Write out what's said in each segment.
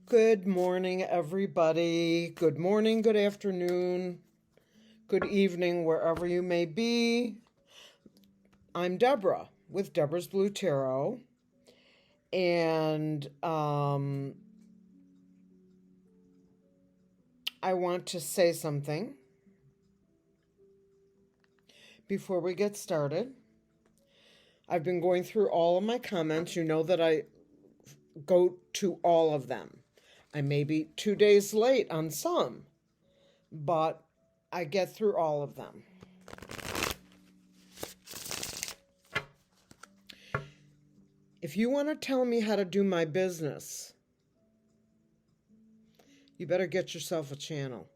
Good morning, everybody. Good morning, good afternoon, good evening, wherever you may be. I'm Deborah with Deborah's Blue Tarot, and I want to say something before we get started. I've been going through all of my comments. You know that I go to all of them. I may be 2 days late on some, but I get through all of them. If you want to tell me how to do my business, you better get yourself a channel.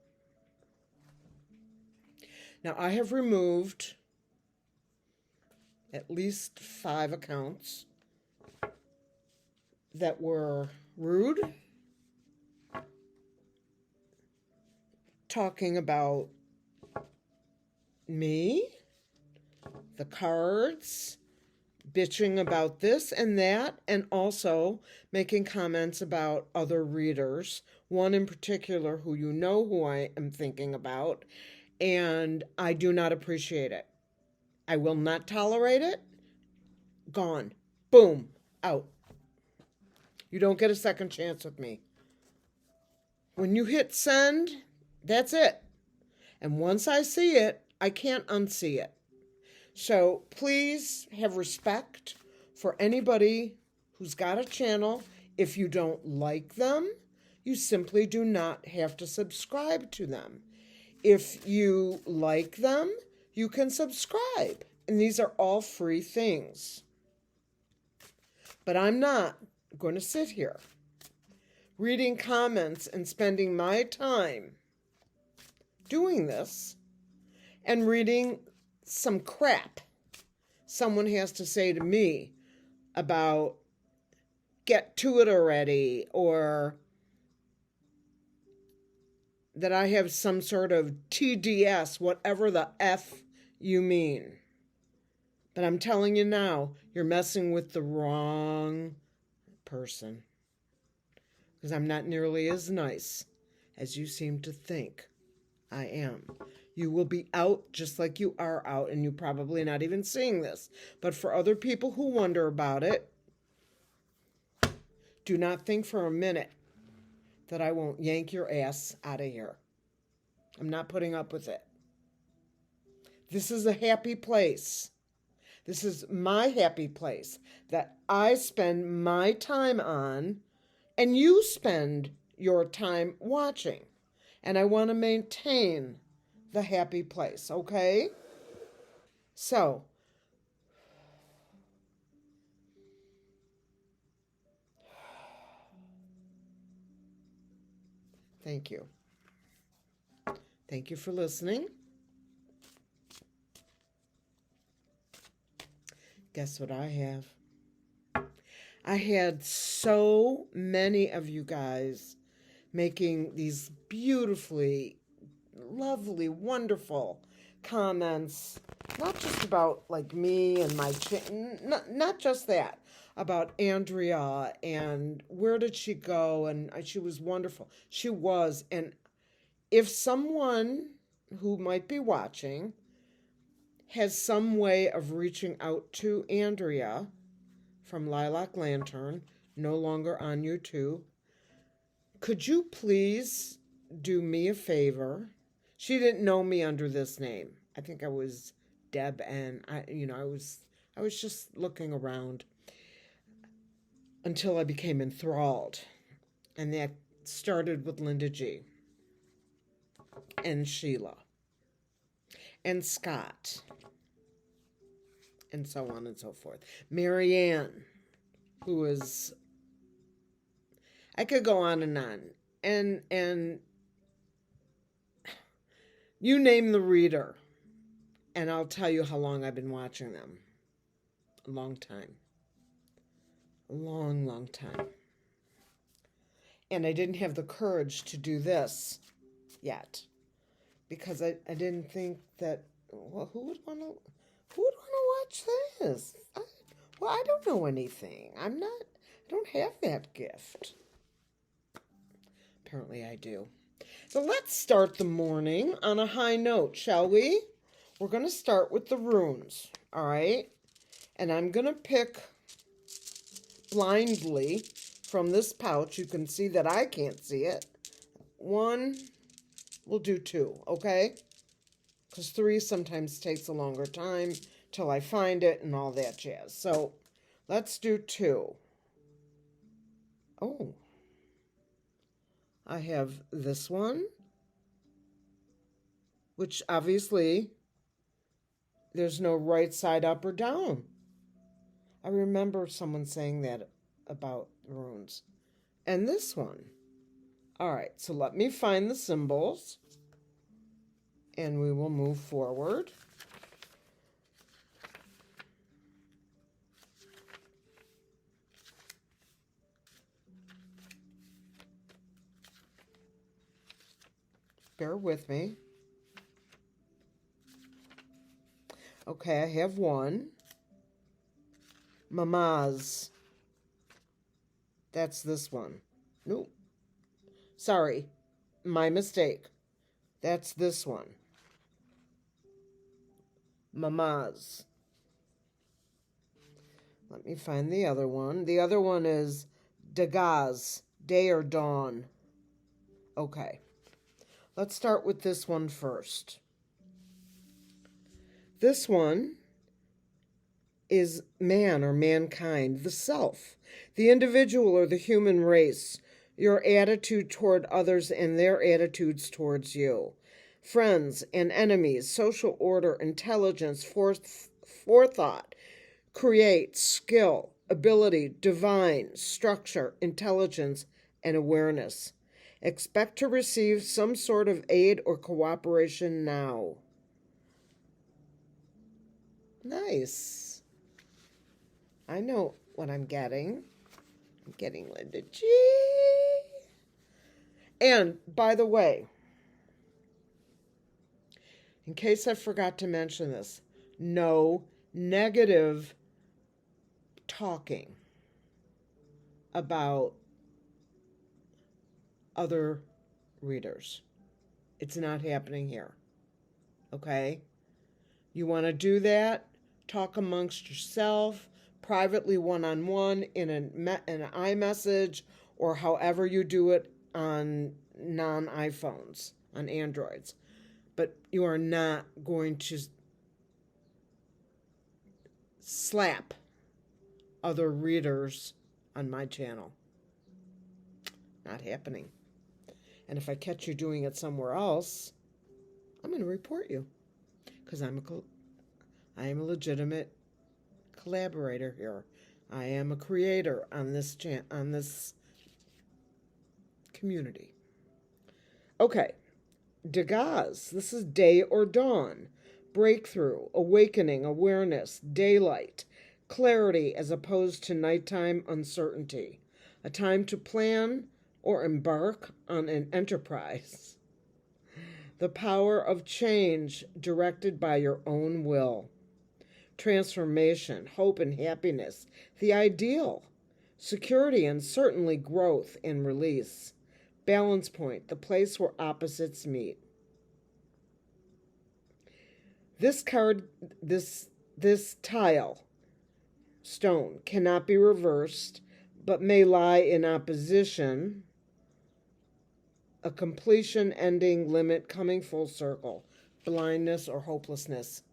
Now, I have removed at least 5 accounts that were rude, talking about me, the cards, bitching about this and that, and also making comments about other readers, one in particular who you know who I am thinking about, and I do not appreciate it. I will not tolerate it. Gone. Boom. Out. You don't get a second chance with me. When you hit send, that's it. And once I see it, I can't unsee it. So please have respect for anybody who's got a channel. If you don't like them, you simply do not have to subscribe to them. If you like them, you can subscribe. And these are all free things. But I'm not going to sit here reading comments and spending my time doing this and reading some crap someone has to say to me about get to it already, or that I have some sort of TDS, whatever the F you mean. But I'm telling you now, you're messing with the wrong person. Because I'm not nearly as nice as you seem to think I am. You will be out just like you are out, and you're probably not even seeing this. But for other people who wonder about it, do not think for a minute that I won't yank your ass out of here. I'm not putting up with it. This is a happy place. This is my happy place that I spend my time on, and you spend your time watching. And I want to maintain the happy place, okay? So, thank you. Thank you for listening. Guess what I have? I had so many of you guys making these beautifully, lovely, wonderful comments, not just about like me and my, not just that, about Andrea and where did she go, and she was wonderful. She was, and if someone who might be watching has some way of reaching out to Andrea from Lilac Lantern, no longer on YouTube, could you please do me a favor? She didn't know me under this name. I think I was Deb, and I was just looking around until I became enthralled. And that started with Linda G. and Sheila and Scott and so on and so forth. Marianne, who is, I could go on and on. And you name the reader, and I'll tell you how long I've been watching them. A long time. A long, long time. And I didn't have the courage to do this yet, because I didn't think that, well, who would want to watch this? I don't know anything. I don't have that gift. Apparently I do. So let's start the morning on a high note, shall we? We're going to start with the runes, all right? And I'm going to pick blindly from this pouch. You can see that I can't see it. One, we'll do two, okay? Because three sometimes takes a longer time till I find it and all that jazz. So let's do two. Oh, I have this one, which obviously there's no right side up or down. I remember someone saying that about runes. And this one. All right, so let me find the symbols and we will move forward. Bear with me. Okay, I have one. Mamaz. That's this one. Nope. Sorry, my mistake. That's this one. Mamaz. Let me find the other one. The other one is Dagaz, day or dawn. Okay. Let's start with this one first. This one is man or mankind, the self, the individual or the human race, your attitude toward others and their attitudes towards you, friends and enemies, social order, intelligence, forethought, create, skill, ability, divine, structure, intelligence, and awareness. Expect to receive some sort of aid or cooperation now. Nice. I know what I'm getting. I'm getting Linda G. And, by the way, in case I forgot to mention this, no negative talking about other readers. It's not happening here. Okay? You want to do that? Talk amongst yourself, privately one-on-one in an iMessage, or however you do it on non-iPhones, on Androids. But you are not going to slap other readers on my channel. Not happening. And if I catch you doing it somewhere else, I'm going to report you. Because I am a legitimate collaborator here. I am a creator on this community. Okay, Dagaz. This is day or dawn, breakthrough, awakening, awareness, daylight, clarity as opposed to nighttime uncertainty, a time to plan or embark on an enterprise. The power of change directed by your own will. Transformation, hope and happiness, the ideal. Security and certainly growth and release. Balance point, the place where opposites meet. This card, this tile, stone, cannot be reversed, but may lie in opposition. A completion, ending, limit, coming full circle, blindness or hopelessness,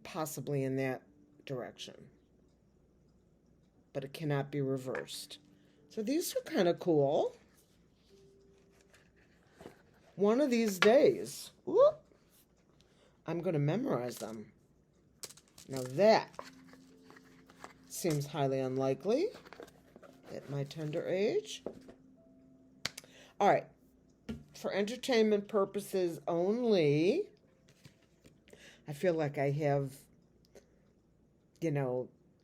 possibly in that direction. But it cannot be reversed. So these are kind of cool. One of these days, I'm going to memorize them. Now that seems highly unlikely at my tender age. All right. For entertainment purposes only, I feel like I have,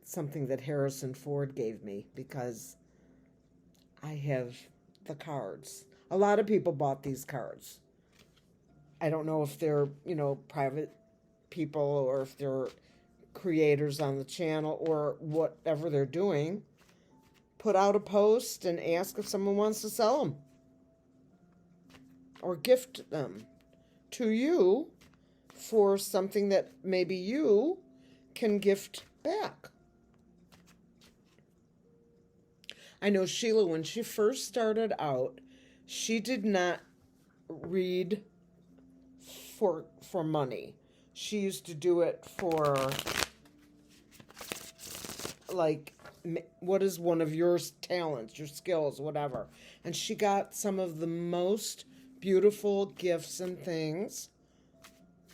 something that Harrison Ford gave me because I have the cards. A lot of people bought these cards. I don't know if they're, private people or if they're creators on the channel or whatever they're doing. Put out a post and ask if someone wants to sell them. or gift them to you for something that maybe you can gift back. I know Sheila, when she first started out, she did not read for money. She used to do it for, like, what is one of your talents, your skills, whatever. And she got some of the most beautiful gifts and things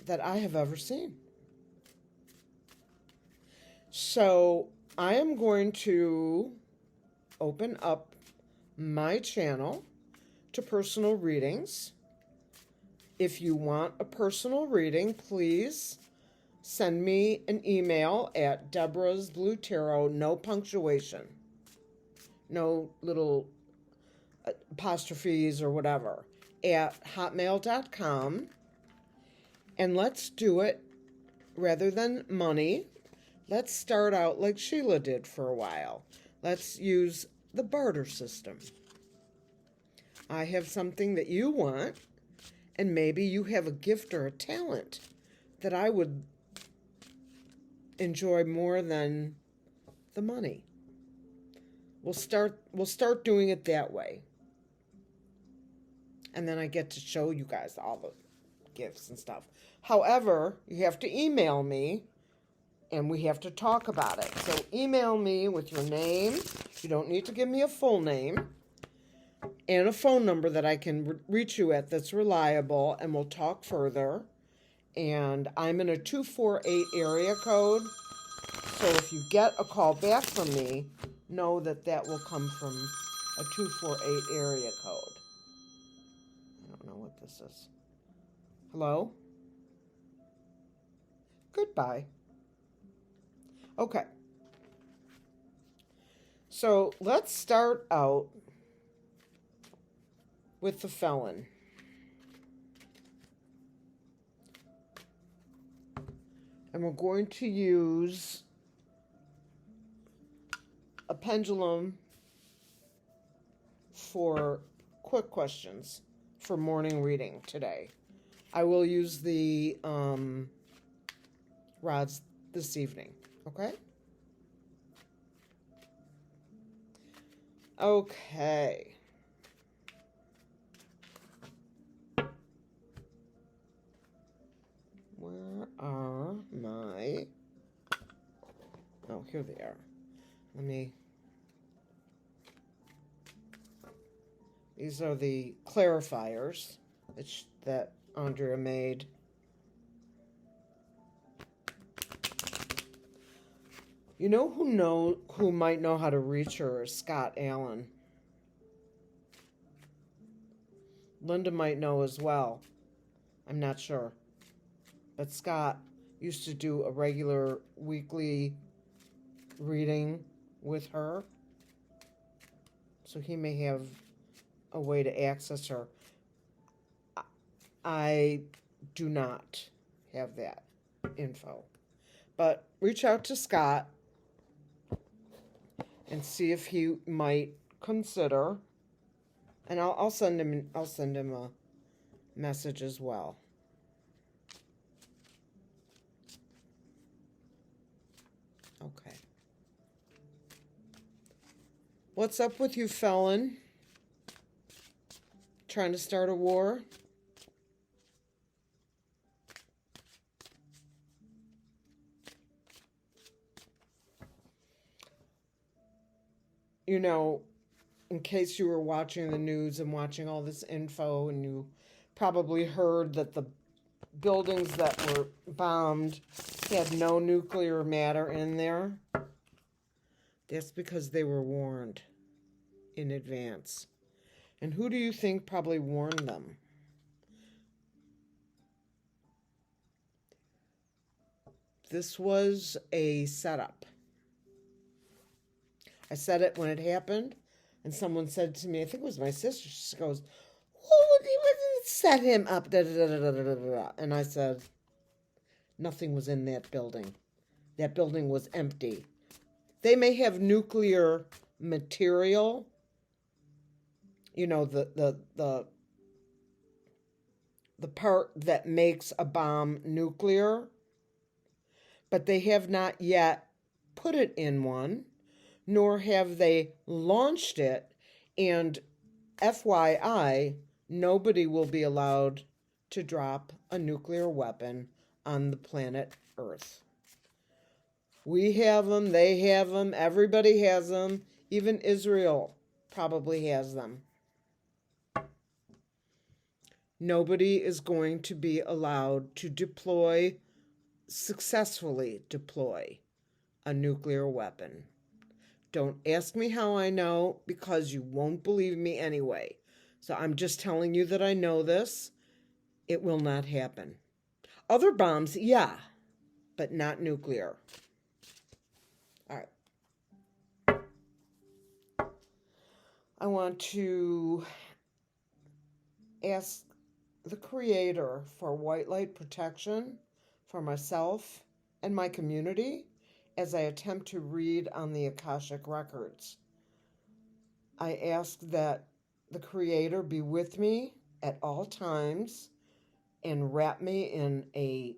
that I have ever seen. So I am going to open up my channel to personal readings. If you want a personal reading, please send me an email at Deborah's Blue Tarot, no punctuation, no little apostrophes or whatever, at hotmail.com. And let's do it rather than money. Let's start out like Sheila did for a while. Let's use the barter system. I have something that you want, and maybe you have a gift or a talent that I would enjoy more than the money. We'll start doing it that way. And then I get to show you guys all the gifts and stuff. However, you have to email me and we have to talk about it. So email me with your name. You don't need to give me a full name. And a phone number that I can reach you at that's reliable, and we'll talk further. And I'm in a 248 area code. So if you get a call back from me, know that that will come from a 248 area code. I don't know what this is. Hello? Goodbye. Okay. So let's start out with the felon. And we're going to use a pendulum for quick questions for morning reading today. I will use the rods this evening, okay? Okay. Where are my... Oh, here they are. These are the clarifiers that Andrea made. You know who might know how to reach her is Scott Allen. Linda might know as well. I'm not sure. But Scott used to do a regular weekly reading with her. So he may have a way to access her. I do not have that info. But reach out to Scott and see if he might consider. And I'll send him a message as well. Okay. What's up with you, felon? Trying to start a war? You know, in case you were watching the news and watching all this info, and you probably heard that the buildings that were bombed had no nuclear matter in there. That's because they were warned in advance. And who do you think probably warned them? This was a setup. I said it when it happened, and someone said to me, I think it was my sister, she goes, "Oh, he wouldn't set him up, da, da, da, da, da, da, da." And I said, nothing was in that building. That building was empty. They may have nuclear material, you know, the the part that makes a bomb nuclear, but they have not yet put it in one, nor have they launched it. And FYI, nobody will be allowed to drop a nuclear weapon on the planet Earth. We have them, they have them, everybody has them, even Israel probably has them. Nobody is going to be allowed to successfully deploy a nuclear weapon. Don't ask me how I know, because you won't believe me anyway. So I'm just telling you that I know this. It will not happen. Other bombs, yeah, but not nuclear. All right. I want to ask the Creator for white light protection for myself and my community as I attempt to read on the Akashic Records. I ask that the Creator be with me at all times and wrap me in a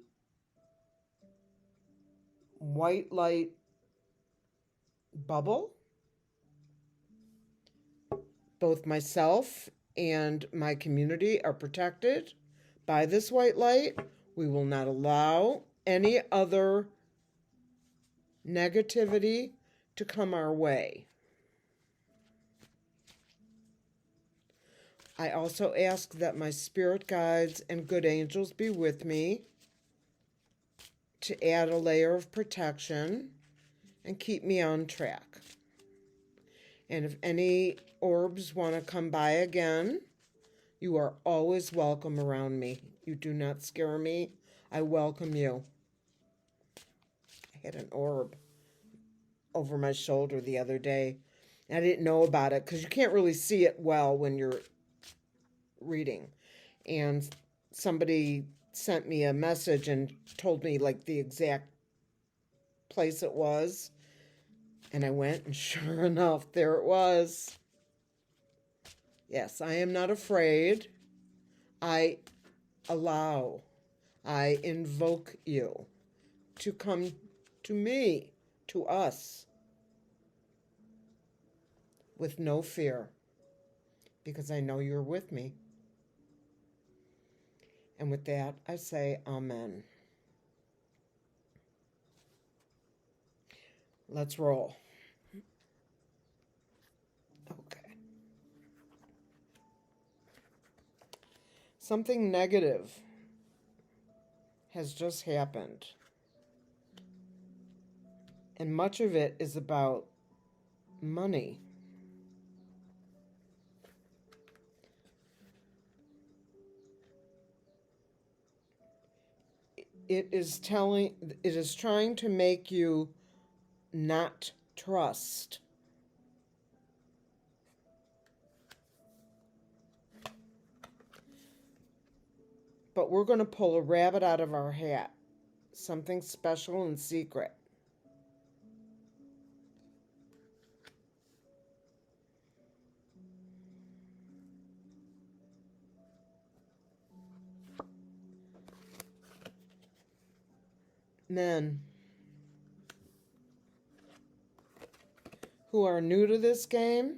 white light bubble. Both myself and my community are protected by this white light. We will not allow any other negativity to come our way. I also ask that my spirit guides and good angels be with me to add a layer of protection and keep me on track. And if any orbs want to come by again, you are always welcome around me. You do not scare me. I welcome you. I had an orb over my shoulder the other day. I didn't know about it because you can't really see it well when you're reading. And somebody sent me a message and told me like the exact place it was. And I went, and sure enough, there it was. Yes, I am not afraid. I invoke you to come to me, to us, with no fear, because I know you're with me. And with that, I say amen. Let's roll. Okay. Something negative has just happened. And much of it is about money. It is trying to make you not trust. But we're going to pull a rabbit out of our hat. Something special and secret. Men who are new to this game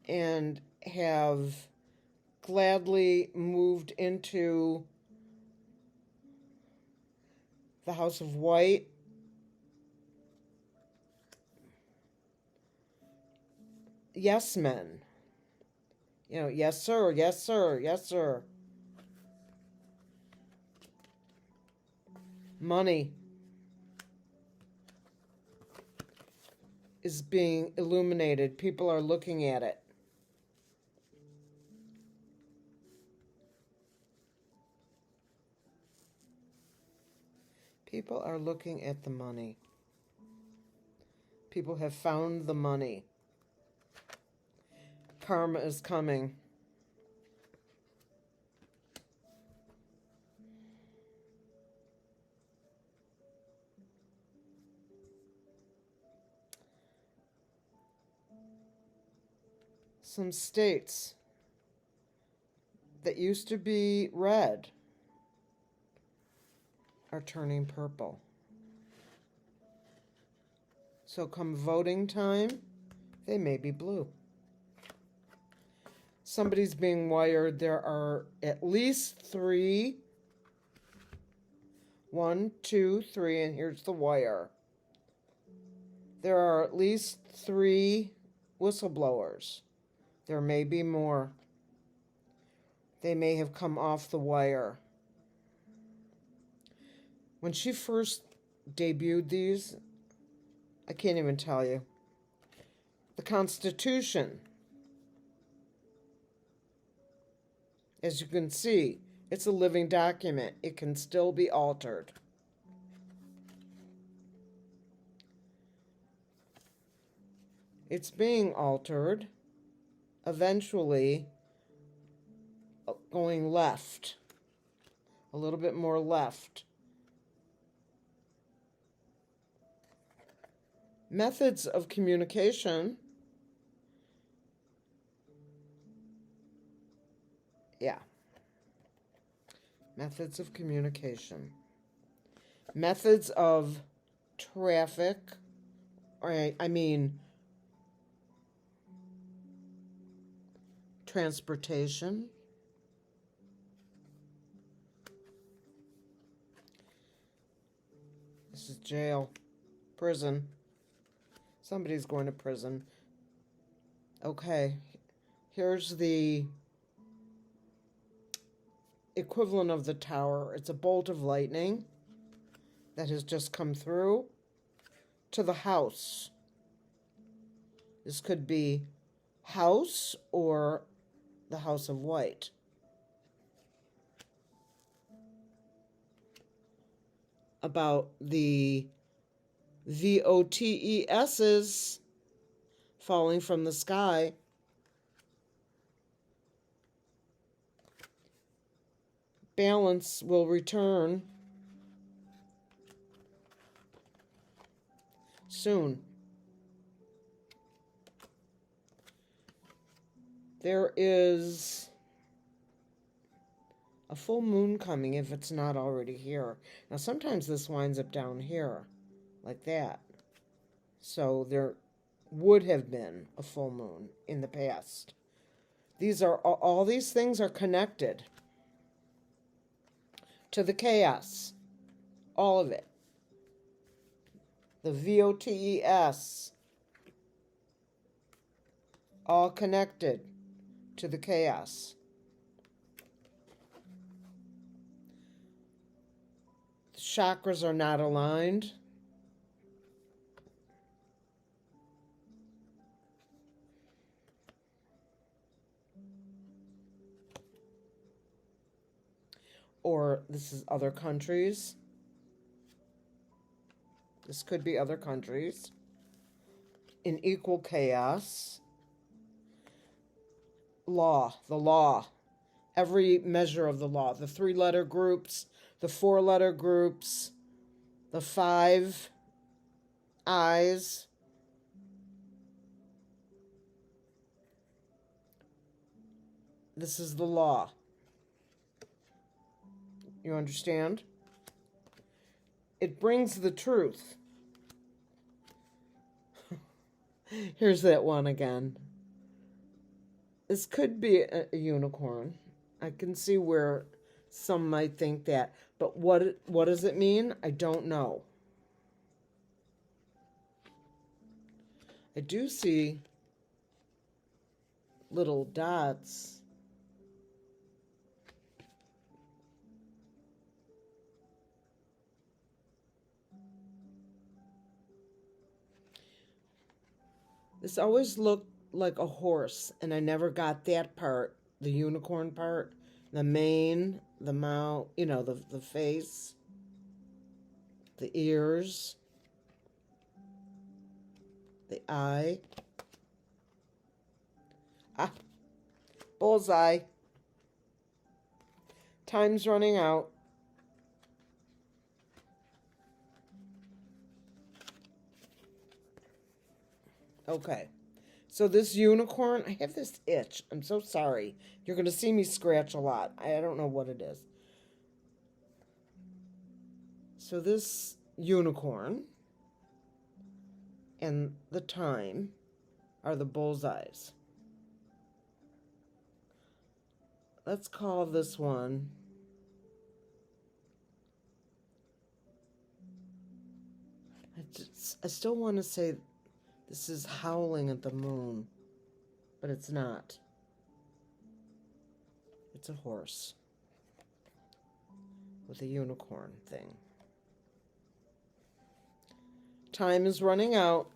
and have gladly moved into the House of White. Yes, men. Yes, sir, yes, sir, yes, sir. Money is being illuminated. People are looking at it. People are looking at the money. People have found the money. Karma is coming. Some states that used to be red are turning purple. So come voting time, they may be blue. Somebody's being wired. There are at least 3. 1, 2, 3, and here's the wire. There are at least 3 whistleblowers. There may be more. They may have come off the wire. When she first debuted these, I can't even tell you. The Constitution, as you can see, it's a living document. It can still be altered. It's being altered, eventually going left, a little bit more left. Methods of communication. Yeah. Methods of communication. Methods of traffic, I mean transportation. This is jail, prison. Somebody's going to prison. Okay, here's the equivalent of the tower. It's a bolt of lightning that has just come through to the house. This could be house or the House of White. About the VOTESs falling from the sky. Balance will return soon. There is a full moon coming if it's not already here. Now sometimes this winds up down here, like that. So there would have been a full moon in the past. These are all these things are connected to the chaos. All of it. The VOTES. All connected to the chaos. The chakras are not aligned. Or this is other countries. This could be other countries in equal chaos. Law, the law, every measure of the law, the 3-letter groups, the 4-letter groups, the 5 eyes. This is the law. You understand? It brings the truth. Here's that one again. This could be a unicorn. I can see where some might think that. But what does it mean? I don't know. I do see little dots. This always looked like a horse, and I never got that part, the unicorn part, the mane, the mouth, the face, the ears, the eye. Ah, bullseye. Time's running out. Okay. So this unicorn, I have this itch. I'm so sorry. You're going to see me scratch a lot. I don't know what it is. So this unicorn and the time are the bullseyes. Let's call this one I still want to say this is howling at the moon, but it's not. It's a horse with a unicorn thing. Time is running out.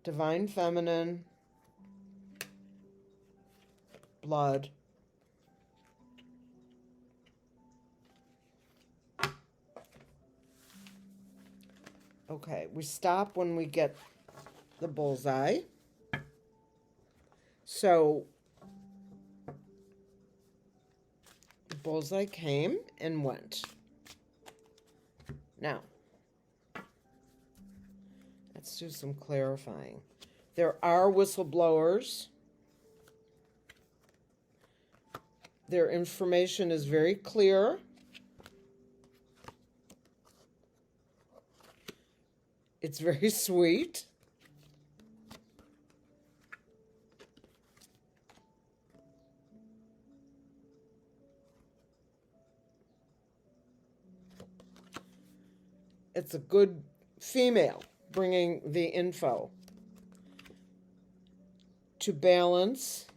Divine Feminine, blood. Okay, we stop when we get the bullseye. So the bullseye came and went. Now, let's do some clarifying. There are whistleblowers. Their information is very clear. It's very sweet. It's a good female bringing the info to balance.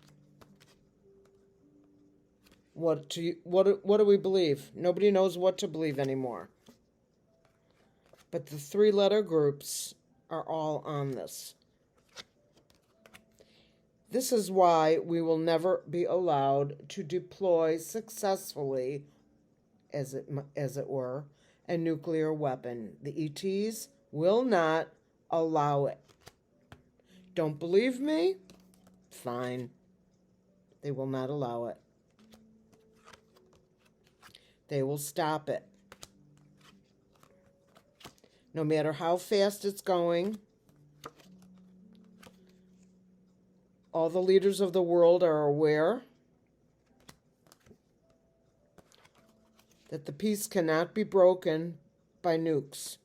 What do we believe? Nobody knows what to believe anymore. But the 3-letter groups are all on this. This is why we will never be allowed to deploy successfully, as it were, a nuclear weapon. The ETs will not allow it. Don't believe me? Fine. They will not allow it. They will stop it. No matter how fast it's going, all the leaders of the world are aware that the peace cannot be broken by nukes.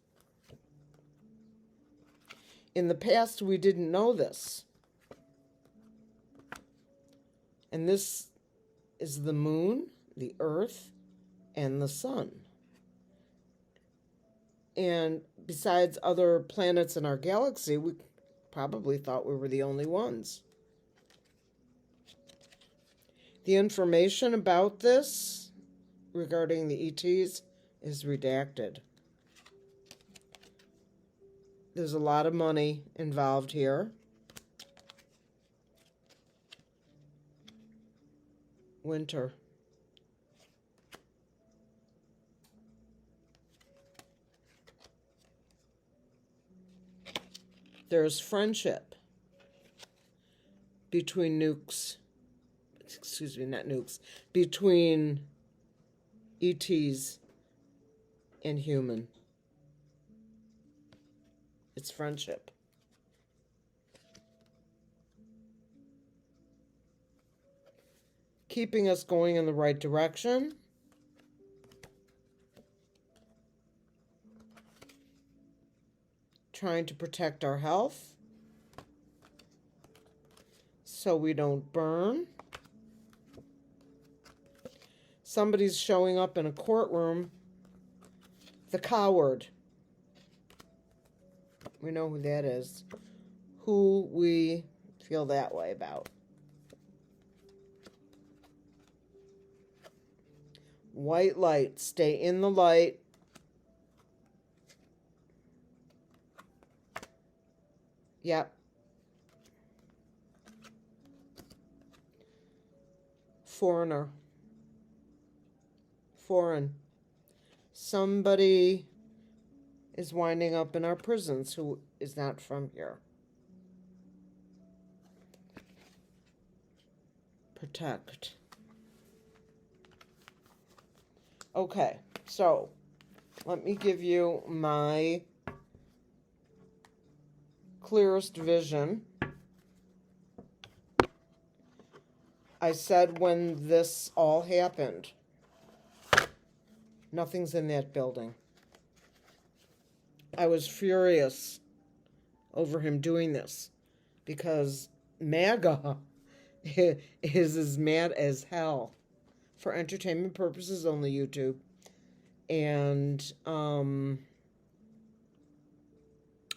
In the past, we didn't know this. And this is the moon, the earth, and the sun. And besides other planets in our galaxy, we probably thought we were the only ones. The information about this regarding the ETs is redacted. There's a lot of money involved here. Winter. There's friendship between nukes. Excuse me, not nukes. Between ETs and human. It's friendship. Keeping us going in the right direction. Trying to protect our health so we don't burn. Somebody's showing up in a courtroom. The coward. We know who that is. Who we feel that way about. White light. Stay in the light. Yep. Foreigner. Foreign. Somebody is winding up in our prisons who is not from here. Protect. Okay, so let me give you my clearest vision. I said when this all happened, nothing's in that building. I was furious over him doing this because MAGA is as mad as hell for entertainment purposes only, YouTube. And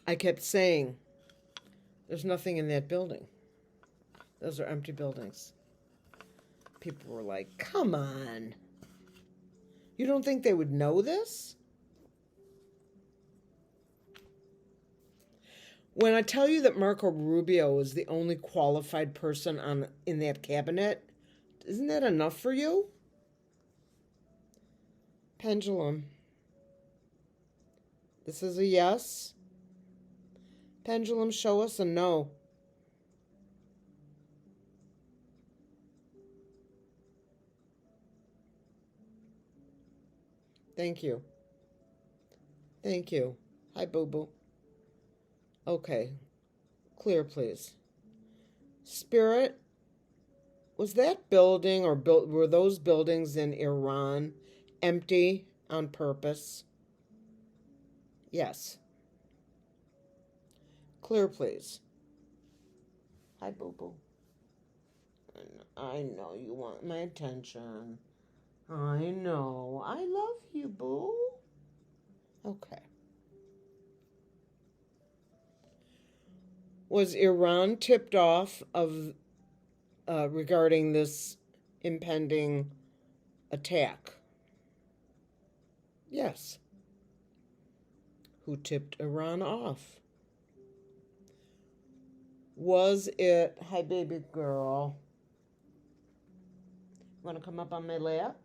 I kept saying, there's nothing in that building. Those are empty buildings. People were like, come on. You don't think they would know this? When I tell you that Marco Rubio is the only qualified person in that cabinet, isn't that enough for you? Pendulum. This is a yes. Pendulum, show us a no. Thank you. Thank you. Hi, boo-boo. Okay. Clear, please. Spirit, was that building or were those buildings in Iran empty on purpose? Yes. Clear, please. Hi, boo-boo. I know you want my attention. I know. I love you, boo. Okay. Was Iran tipped off of regarding this impending attack? Yes. Who tipped Iran off? Was it... Hi, baby girl. You want to come up on my lap?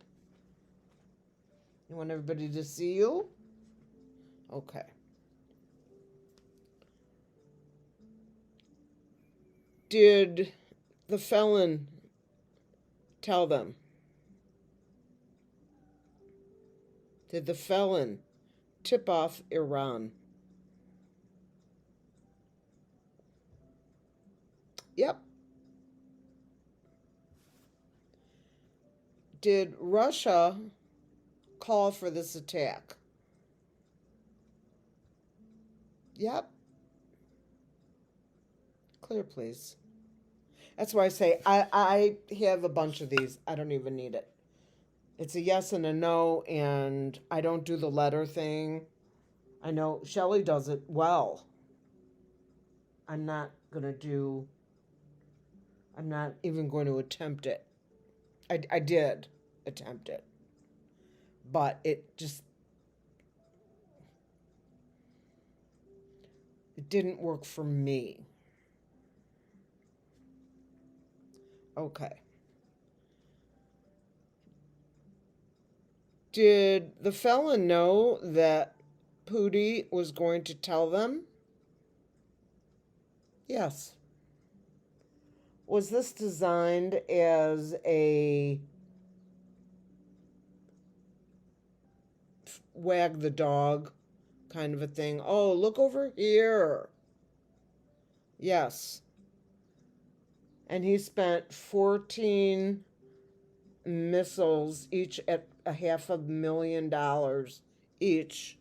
You want everybody to see you? Okay. Did the felon tell them? Did the felon tip off Iran? Yep. Did Russia call for this attack? Yep. Clear, please. That's why I say I have a bunch of these. I don't even need it. It's a yes and a no, and I don't do the letter thing. I know Shelley does it well. I'm not even going to attempt it. I did attempt it, but it didn't work for me. Okay. Did the felon know that Pootie was going to tell them? Yes. Was this designed as a wag the dog kind of a thing? Oh, look over here. Yes. And he spent 14 missiles, each at $500,000 each.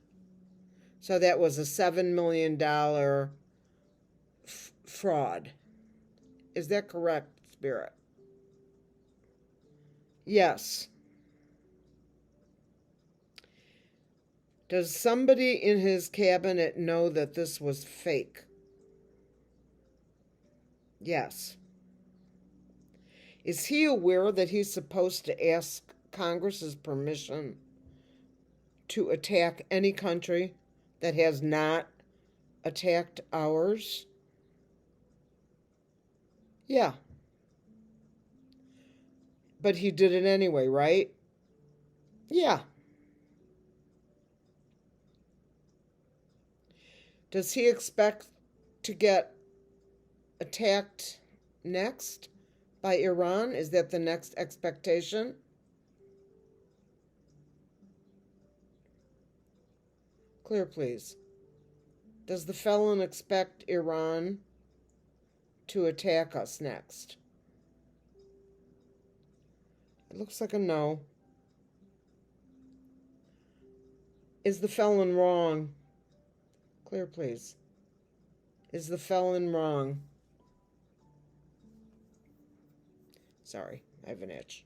So that was a $7 million fraud. Is that correct, Spirit? Yes. Does somebody in his cabinet know that this was fake? Yes. Is he aware that he's supposed to ask Congress's permission to attack any country that has not attacked ours? Yeah. But he did it anyway, right? Yeah. Does he expect to get attacked next by Iran? Is that the next expectation? Clear, please. Does the felon expect Iran to attack us next? It looks like a no. Is the felon wrong? Clear, please. Is the felon wrong? Sorry, I have an itch.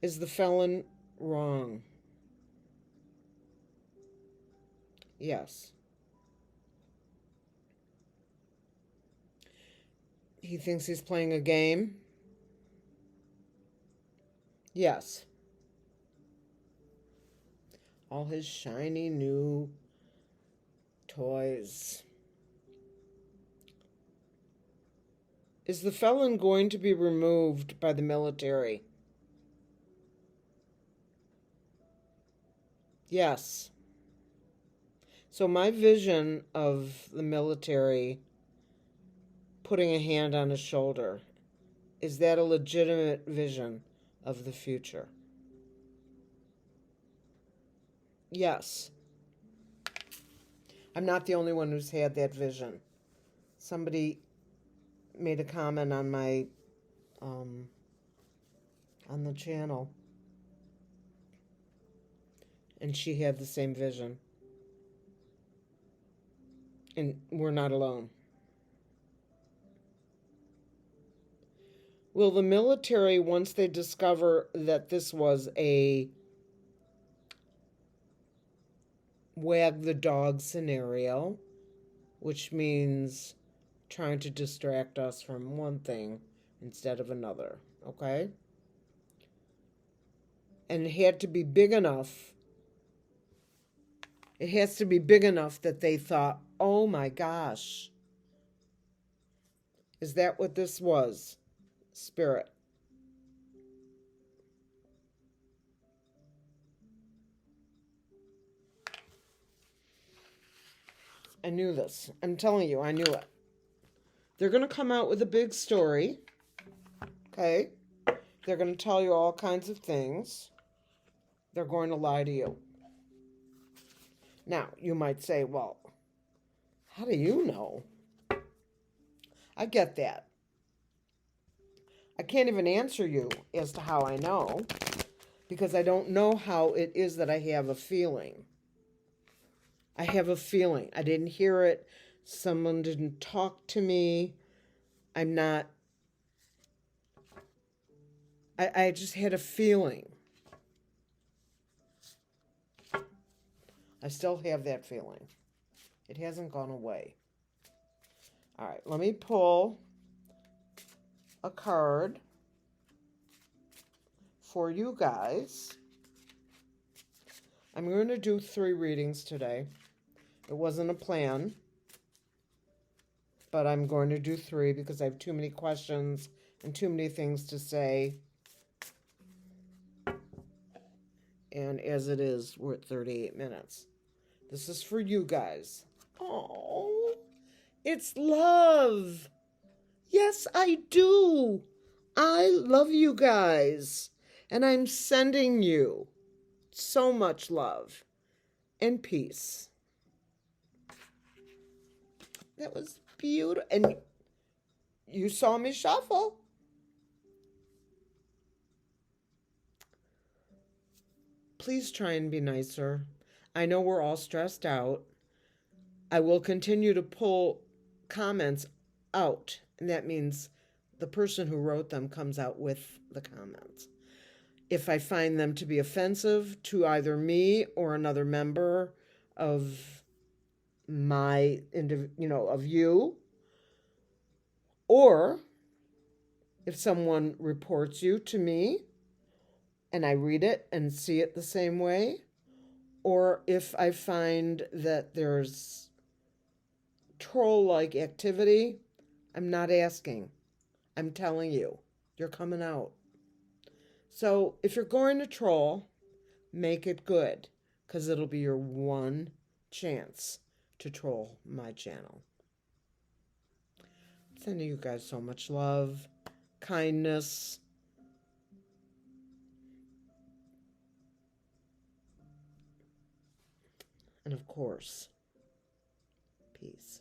Is the felon wrong? Yes. He thinks he's playing a game? Yes. All his shiny new toys. Is the felon going to be removed by the military? Yes. So my vision of the military putting a hand on his shoulder, is that a legitimate vision of the future? Yes. I'm not the only one who's had that vision. Somebody made a comment on my on the channel, and she had the same vision. And we're not alone. Will the military, once they discover that this was a wag the dog scenario, which means trying to distract us from one thing instead of another, okay? And it had to be big enough. It has to be big enough that they thought, oh my gosh, is that what this was? Spirit. I knew this. I'm telling you, I knew it. They're going to come out with a big story. Okay? They're going to tell you all kinds of things. They're going to lie to you. Now, you might say, well, how do you know? I get that. I can't even answer you as to how I know, because I don't know how it is that I have a feeling. I have a feeling. I didn't hear it. Someone didn't talk to me. I'm not... I just had a feeling. I still have that feeling. It hasn't gone away. All right, let me pull a card for you guys. I'm going to do 3 readings today. It wasn't a plan, but I'm going to do 3 because I have too many questions and too many things to say. And as it is, we're at 38 minutes. This is for you guys. Oh, it's love. Yes, I do. I love you guys. And I'm sending you so much love and peace. That was beautiful. And you saw me shuffle. Please try and be nicer. I know we're all stressed out. I will continue to pull comments out, and that means the person who wrote them comes out with the comments. If I find them to be offensive to either me or another member of my, of you, or if someone reports you to me and I read it and see it the same way, or if I find that there's troll-like activity, I'm not asking. I'm telling you, you're coming out. So if you're going to troll, make it good, because it'll be your one chance to troll my channel. Sending you guys so much love, kindness. and of course, peace.